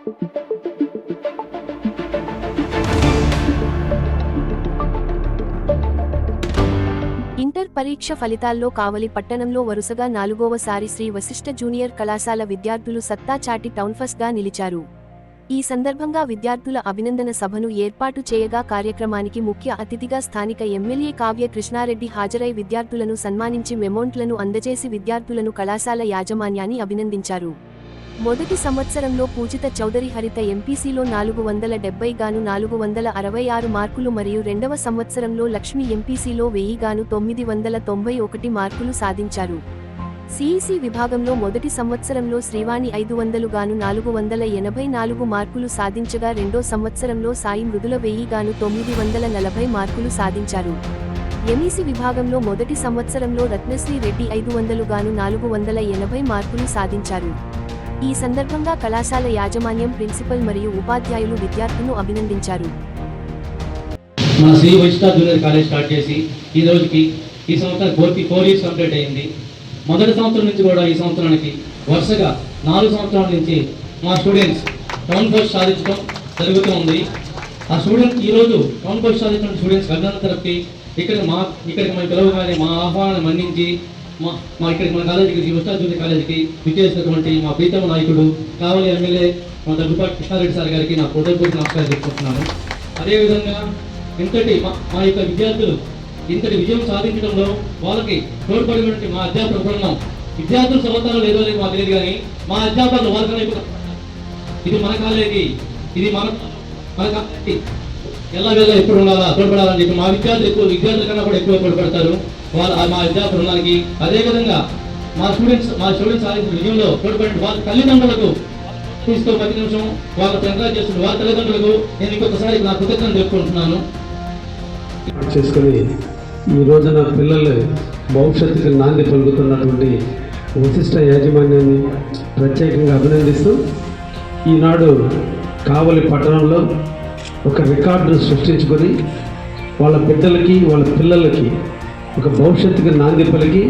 Inter పరీక్ష ఫలితాల్లో కావలి పట్టణంలో వరుసగా 4వసారి శ్రీ వశిష్ఠ జూనియర్ కళాశాల విద్యార్థులు సత్తా చాటి టౌన్ఫస్ట్గా నిలిచారు. ఈ సందర్భంగా విద్యార్థుల అభినందన సభను ఏర్పాటు చేయగా కార్యక్రమానికి ముఖ్య అతిథిగా స్థానిక ఎమ్మెల్యే కావ్య కృష్ణారెడ్డి హాజరై విద్యార్థులను సన్మానించి మెమోంట్లను అందజేసి విద్యార్థులను కళాశాల యాజమాన్యాన్ని అభినందించారు. మొదటి సంవత్సరంలో పూజిత చౌదరి హరిత ఎంపీసీలో 470 గాను 466 మార్కులు మరియు రెండవ సంవత్సరంలో లక్ష్మి ఎంపీసీలో 1000 గాను 991 మార్కులు సాధించారు. సిఈసి విభాగంలో మొదటి సంవత్సరంలో శ్రీవాణి 500 గాను 484 మార్కులు సాధించగా రెండో సంవత్సరంలో సాయి మృదుల 1000 గాను 940 మార్కులు సాధించారు. ఎంఈసీ విభాగంలో మొదటి సంవత్సరంలో రత్నశ్రీ రెడ్డి 500 గాను 480 మార్కులు సాధించారు. ఈ సందర్భంగా కళాశాల యాజమాన్యం ప్రిన్సిపల్ మరియు ఉపాధ్యాయులు విద్యార్థులను అభినందించారు. మన Sri Vasishta junior college start చేసి ఈ రోజుకి ఈ సంవత్సరం 4 ఇయర్స్ కంప్లీట్ అయింది. మొదటి సంవత్సరం నుంచి కూడా ఈ సంవత్సరానికి వరుసగా 4 సంవత్సరాల నుంచి మా స్టూడెంట్స్ టౌన్ ఫస్ట్ సాధించడం జరుగుతూ ఉంది. ఆ స్టూడెంట్స్ ఈరోజు టౌన్ ఫస్ట్ సాధించిన స్టూడెంట్స్ అభినందన తరపుకి ఇక్కడికి మన పిలవగానే మా ఆహ్వానం మన్నించి మా ఇక్కడికి మన కాలేజీకి వశిష్ఠ జూనియర్ కాలేజీకి విచ్చేసినటువంటి మా ప్రీతమ నాయకుడు కావలి ఎమ్మెల్యే మా దగ్గుపాటి కృష్ణారెడ్డి సార్ గారికి నా హృదయపూర్వక నమస్కారం చెప్పుకుంటున్నాను. అదేవిధంగా మా యొక్క విద్యార్థులు ఇంతటి విజయం సాధించడంలో వాళ్ళకి తోడ్పడినటువంటి మా అధ్యాపక బృందం విద్యార్థులు చదువుతారో లేదో లేదు మాకు తెలియదు, కానీ మా అధ్యాపకులు వాళ్ళకన్నా ఇది మన కాలేజీ, ఇది మన కాలేజీ ఎలాగెల్లా ఎప్పుడు ఉండాలా తోడ్పడాలని చెప్పి మా విద్యార్థుల కన్నా కూడా ఎక్కువ తోడ్పడతారు మా విద్యార్థి బృందానికి. అదేవిధంగా మా స్టూడెంట్స్ సాధించిన విజయంలో తోడ్పడిన వాళ్ళ తల్లిదండ్రులకు తీసుకో ప్రతి నిమిషం వాళ్ళతో ఎంకరేజ్ చేస్తున్న వాళ్ళ తల్లిదండ్రులకు నేను ఇంకొకసారి నా కృతజ్ఞతలు చెప్పుకుంటున్నాను. చేసుకుని ఈ రోజున పిల్లలు భవిష్యత్తుకి నాంది పలుకుతున్నటువంటి వశిష్ఠ యాజమాన్యాన్ని ప్రత్యేకంగా అభినందిస్తూ ఈనాడు కావలి పట్టణంలో ఒక రికార్డును సృష్టించుకొని వాళ్ళ బిడ్డలకి వాళ్ళ పిల్లలకి ఒక భవిష్యత్తుకి నాంది పలికి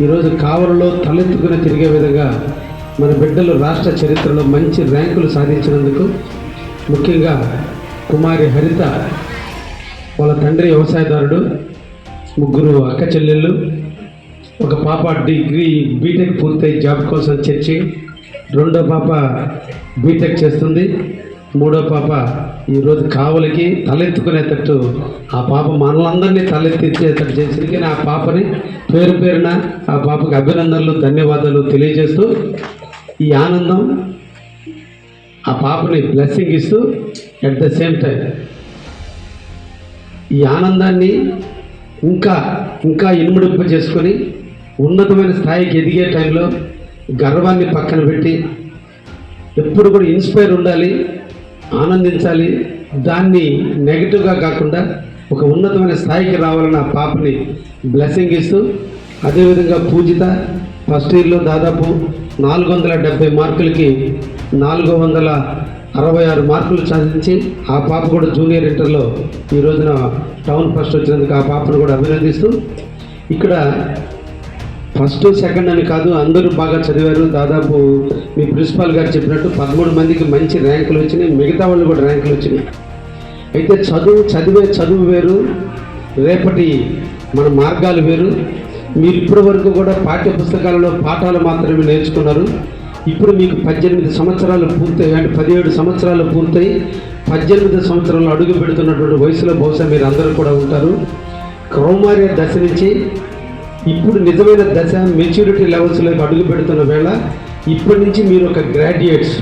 ఈరోజు కావలిలో తలెత్తుకుని తిరిగే విధంగా మన బిడ్డలు రాష్ట్ర చరిత్రలో మంచి ర్యాంకులు సాధించినందుకు ముఖ్యంగా కుమారి హరిత వాళ్ళ తండ్రి వ్యవసాయదారుడు, 3 అక్క చెల్లెళ్ళు, ఒక పాప డిగ్రీ బీటెక్ పూర్తయి జాబ్ కోసం చర్చి, రెండో పాప బీటెక్ చేస్తుంది, మూడో పాప ఈరోజు కావలికి తలెత్తుకునేటట్టు ఆ పాప మనలందరినీ తలెత్తించేటట్టు చేసరికి ఆ పాపని పేరున ఆ పాపకి అభినందనలు ధన్యవాదాలు తెలియజేస్తూ ఈ ఆనందం ఆ పాపని బ్లెస్సింగ్ ఇస్తూ అట్ ద సేమ్ టైం ఈ ఆనందాన్ని ఇంకా ఇనుముడింప చేసుకొని ఉన్నతమైన స్థాయికి ఎదిగే టైంలో గర్వాన్ని పక్కన పెట్టి ఎప్పుడు కూడా ఇన్స్పైర్ ఉండాలి, ఆనందించాలి, దాన్ని నెగిటివ్గా కాకుండా ఒక ఉన్నతమైన స్థాయికి రావాలని ఆ పాపని బ్లెస్సింగ్ ఇస్తూ, అదేవిధంగా పూజిత ఫస్ట్ ఇయర్లో దాదాపు 470 మార్కులకి 466 మార్కులు సాధించి ఆ పాప కూడా జూనియర్ ఇంటర్లో ఈ రోజున టౌన్ ఫస్ట్ వచ్చినందుకు ఆ పాపను కూడా అభినందిస్తూ, ఇక్కడ ఫస్ట్ సెకండ్ అని కాదు అందరూ బాగా చదివారు. దాదాపు మీ ప్రిన్సిపాల్ గారు చెప్పినట్టు 13 మందికి మంచి ర్యాంకులు వచ్చినాయి, మిగతా వాళ్ళు కూడా ర్యాంకులు వచ్చినాయి. అయితే చదువు వేరు, రేపటి మన మార్గాలు వేరు. మీరు ఇప్పటి వరకు కూడా పాఠ్య పుస్తకాలలో పాఠాలు మాత్రమే నేర్చుకున్నారు. ఇప్పుడు మీకు 18 సంవత్సరాలు పూర్తయి, అంటే 17 సంవత్సరాలు పూర్తయి 18 సంవత్సరాలు అడుగు పెడుతున్నటువంటి వయసులో బహుశా మీరు అందరూ కూడా ఉంటారు. కౌమార్య దశ నుంచి ఇప్పుడు నిజమైన దశ మెచ్యూరిటీ లెవెల్స్లోకి అడుగు పెడుతున్న వేళ ఇప్పటి నుంచి మీరు ఒక గ్రాడ్యుయేట్స్,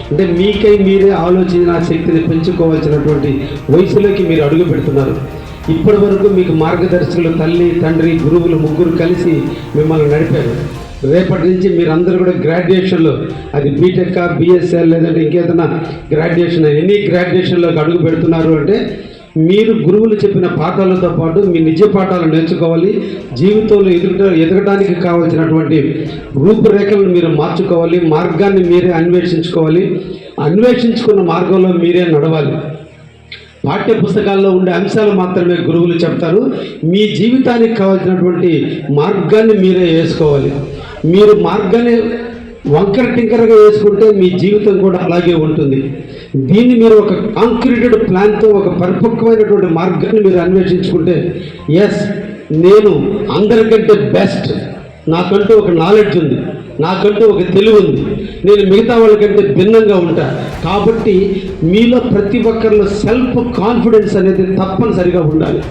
అంటే మీకై మీరే ఆలోచన శక్తిని పెంచుకోవాల్సినటువంటి వయసులోకి మీరు అడుగు పెడుతున్నారు. ఇప్పటి వరకు మీకు మార్గదర్శకులు తల్లి తండ్రి గురువులు 3 కలిసి మిమ్మల్ని నడిపారు. రేపటి నుంచి మీరందరూ కూడా గ్రాడ్యుయేషన్లో, అది బీటెక్ బిఎస్ఎల్ లేదంటే ఇంకేదైనా గ్రాడ్యుయేషన్, ఎనీ గ్రాడ్యుయేషన్లోకి అడుగు పెడుతున్నారు అంటే మీరు గురువులు చెప్పిన పాఠాలతో పాటు మీ నిజ పాఠాలు నేర్చుకోవాలి. జీవితంలో ఎదగడానికి కావాల్సినటువంటి రూపురేఖలను మీరు మార్చుకోవాలి. మార్గాన్ని మీరే అన్వేషించుకోవాలి. అన్వేషించుకున్న మార్గంలో మీరే నడవాలి. పాఠ్య పుస్తకాల్లో ఉండే అంశాలు మాత్రమే గురువులు చెప్తారు. మీ జీవితానికి కావాల్సినటువంటి మార్గాన్ని మీరే వేసుకోవాలి. మీరు మార్గాన్ని వంకర టింకరగా వేసుకుంటే మీ జీవితం కూడా అలాగే ఉంటుంది. దీన్ని మీరు ఒక కాంక్రీటెడ్ ప్లాన్తో ఒక పరిపక్వమైనటువంటి మార్గాన్ని మీరు అన్వేషించుకుంటే, ఎస్ నేను అందరికంటే బెస్ట్, నాకంటూ ఒక నాలెడ్జ్ ఉంది, నాకంటూ ఒక తెలివి ఉంది, నేను మిగతా వాళ్ళకంటే భిన్నంగా ఉంటా. కాబట్టి మీలో ప్రతి ఒక్కరిలో సెల్ఫ్ కాన్ఫిడెన్స్ అనేది తప్పనిసరిగా ఉండాలి.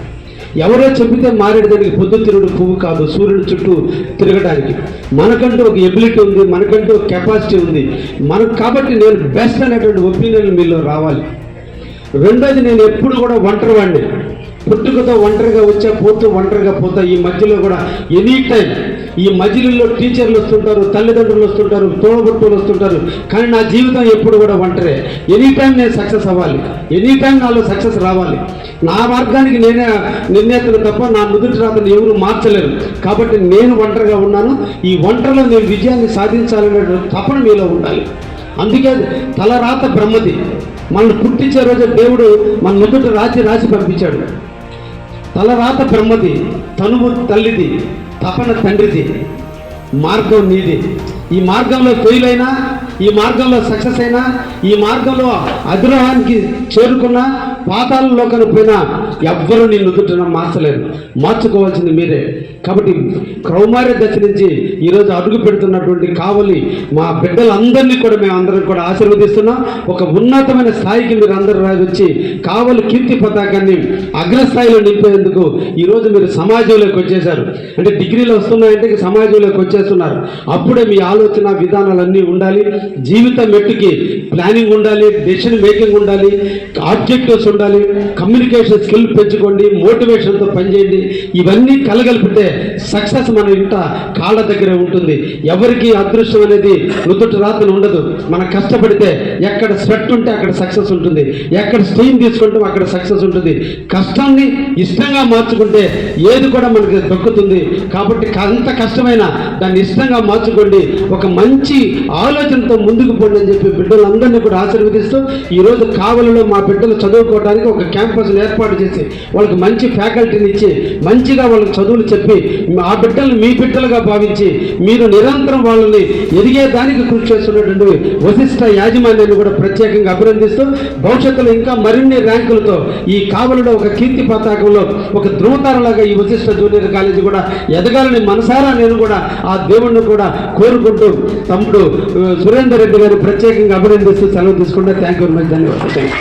ఎవరో చెప్పితే మారేదానికి పొద్దుతిరుగుడు పువ్వు కాదు, సూర్యుడి చుట్టూ తిరగడానికి. మనకంటూ ఒక ఎబిలిటీ ఉంది, మనకంటూ ఒక కెపాసిటీ ఉంది కాబట్టి నేను బెస్ట్ అనేటువంటి ఒపీనియన్ మీలో రావాలి. రెండోది, నేను ఎప్పుడు కూడా ఒంటరివాడిని, పుట్టుకతో ఒంటరిగా వచ్చా, పోతూ ఒంటరిగా పోతా. ఈ మధ్యలో కూడా ఎనీ టైం ఈ మధ్యలో టీచర్లు వస్తుంటారు, తల్లిదండ్రులు వస్తుంటారు, తోడబుట్టులు వస్తుంటారు, కానీ నా జీవితం ఎప్పుడు కూడా ఒంటరే. ఎనీ టైం నేను సక్సెస్ అవ్వాలి, ఎనీ టైం నాలో సక్సెస్ రావాలి. నా మార్గానికి నేనే నిర్ణేతను తప్ప నా నుదుటి రాతను ఎవరు మార్చలేరు. కాబట్టి నేను ఒంటరిగా ఉన్నాను. ఈ ఒంటరిలో నేను విజయాన్ని సాధించాలనే తపన మీలో ఉండాలి. అందుకే తలరాత బ్రహ్మది. మనల్ని పుట్టించే రోజు దేవుడు మన నుదుట రాసి పంపించాడు. తలరాత బ్రహ్మది, తనువు తల్లిది, తపన తండ్రిది, మార్గం నీది. ఈ మార్గంలో ఫెయిల్ అయినా, ఈ మార్గంలో సక్సెస్ అయినా, ఈ మార్గంలో అధిరోహానికి చేరుకున్నా, పాతాళంలోకి పోయినా ఎవ్వరూ నీ నుదుటన మార్చలేరు. మార్చుకోవాల్సింది మీరే. కాబట్టి కౌమార్య దశ నుంచి ఈరోజు అడుగు పెడుతున్నటువంటి కావలి మా బిడ్డలందరినీ కూడా మేము అందరం కూడా ఆశీర్వదిస్తున్నాం. ఒక ఉన్నతమైన స్థాయికి మీరు అందరూ వచ్చి కావలి కీర్తి పతాకాన్ని అగ్రస్థాయిలో నింపేందుకు ఈరోజు మీరు సమాజంలోకి వచ్చేసారు. అంటే డిగ్రీలు వస్తున్నాయంటే సమాజంలోకి వచ్చేస్తున్నారు. అప్పుడే మీ ఆలోచన విధానాలన్నీ ఉండాలి. జీవిత మెట్టుకి ప్లానింగ్ ఉండాలి, డెసిషన్ మేకింగ్ ఉండాలి, ఆబ్జెక్టివ్స్ ఉండాలి, కమ్యూనికేషన్ స్కిల్ పెంచుకోండి, మోటివేషన్తో పనిచేయండి. ఇవన్నీ కలగలిపితే సక్సెస్ మన ఇంట కాళ్ళ దగ్గరే ఉంటుంది. ఎవరికి అదృష్టం అనేది నుదుటి రాతను ఉండదు. మనం కష్టపడితే ఎక్కడ స్వెట్ ఉంటే అక్కడ సక్సెస్ ఉంటుంది, ఎక్కడ స్ట్రెయిన్ తీసుకుంటే అక్కడ సక్సెస్ ఉంటుంది. కష్టాన్ని ఇష్టంగా మార్చుకుంటే ఏది కూడా మనకి దొక్కుతుంది. కాబట్టి అంత కష్టమైనా దాన్ని ఇష్టంగా మార్చుకోండి. ఒక మంచి ఆలోచనతో ముందుకు పోండి అని చెప్పి బిడ్డలందరినీ కూడా ఆశీర్వదిస్తూ ఈరోజు కావలిలో మా బిడ్డలు చదువుకోవడానికి ఒక క్యాంపస్ని ఏర్పాటు చేసి వాళ్ళకి మంచి ఫ్యాకల్టీని ఇచ్చి మంచిగా వాళ్ళకి చదువులు చెప్పి ఆ బిడ్డలను మీ బిడ్డలుగా భావించి మీరు నిరంతరం వాళ్ళని ఎదిగేదానికి కృషి చేస్తున్నటువంటి వశిష్ఠ యాజమాన్యాన్ని కూడా ప్రత్యేకంగా అభినందిస్తూ భవిష్యత్తులో ఇంకా మరిన్ని ర్యాంకులతో ఈ కావలిలో ఒక కీర్తి పతాకంలో ఒక ధృవతారలాగా ఈ వశిష్ఠ జూనియర్ కాలేజీ కూడా ఎదగాలని మనసారా నేను కూడా ఆ దేవుణ్ణి కూడా కోరుకుంటూ తమ్ముడు సురేందర్ రెడ్డి గారు ప్రత్యేకంగా అభినందిస్తూ సెలవు తీసుకుంటే థ్యాంక్ యూ వెరీ మచ్. ధన్యవాదాలు.